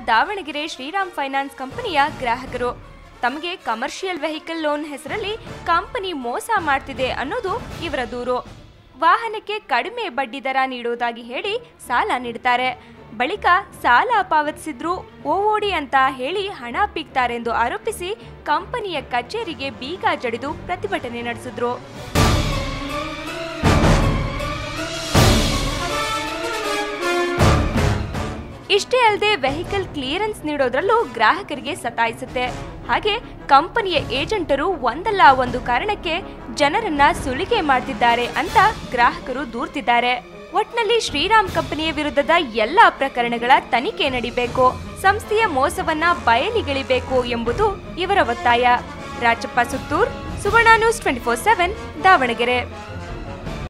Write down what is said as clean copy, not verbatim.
Davanagere Shriram finance ಕಂಪನಿಯ ಗ್ರಾಹಕರು. ತಮಗೆ ಕಮರ್ಷಿಯಲ್ ವೆಹಿಕಲ್ ಲೋನ್ ಹೆಸರಲ್ಲಿ ಕಂಪನಿ ಮೋಸ ಮಾಡ್ತಿದೆ ಅನ್ನೋದು ಇವರ ದೂರು. ವಾಹನಕ್ಕೆ ಕಡಿಮೆ ಬಡ್ಡಿ ದರ ನೀಡುವುದಾಗಿ ಹೇಳಿ ಸಾಲ ನೀಡುತ್ತಾರೆ. ಬಳಿಕ ಸಾಲ ಪಾವತಿಸಿದ್ರು ಓಡಿ ಅಂತ ಹೇಳಿ ಹಣ ಪೀಕ್ತಾರೆಂದು ಆರೋಪಿಸಿ ಕಂಪನಿಯ ಕಚೇರಿಗೆ ಬೀಗ ಜಡಿದು ಪ್ರತಿಭಟನೆ ನಡೆಸಿದ್ರು. ಇಷ್ಟೇ ಅಲ್ಲದೆ ವೆಹಿಕಲ್ ಕ್ಲಿಯರೆನ್ಸ್ ನೀಡೋದ್ರಲ್ಲೂ ಗ್ರಾಹಕರಿಗೆ ಸತಾಯಿಸುತ್ತೆ. ಹಾಗೆ ಕಂಪನಿಯ ಏಜೆಂಟರು ಒಂದಲ್ಲ ಒಂದು ಕಾರಣಕ್ಕೆ ಜನರನ್ನ ಸುಲಿಗೆ ಮಾಡ್ತಿದ್ದಾರೆ ಅಂತ ಗ್ರಾಹಕರು ದೂರ್ತಿದ್ದಾರೆ. ಒಟ್ನಲ್ಲಿ ಶ್ರೀರಾಮ್ ಕಂಪನಿಯ ವಿರುದ್ಧದ ಎಲ್ಲಾ ಪ್ರಕರಣಗಳ ತನಿಖೆ ನಡಿಬೇಕು, ಸಂಸ್ಥೆಯ ಮೋಸವನ್ನ ಬಯಲಿಗೆಳಿಬೇಕು ಎಂಬುದು ಇವರ ಒತ್ತಾಯ. ರಾಜಪ್ಪ ಸುತ್ತೂರ್, ಸುವರ್ಣ ನ್ಯೂಸ್ 24/7 ದಾವಣಗೆರೆ.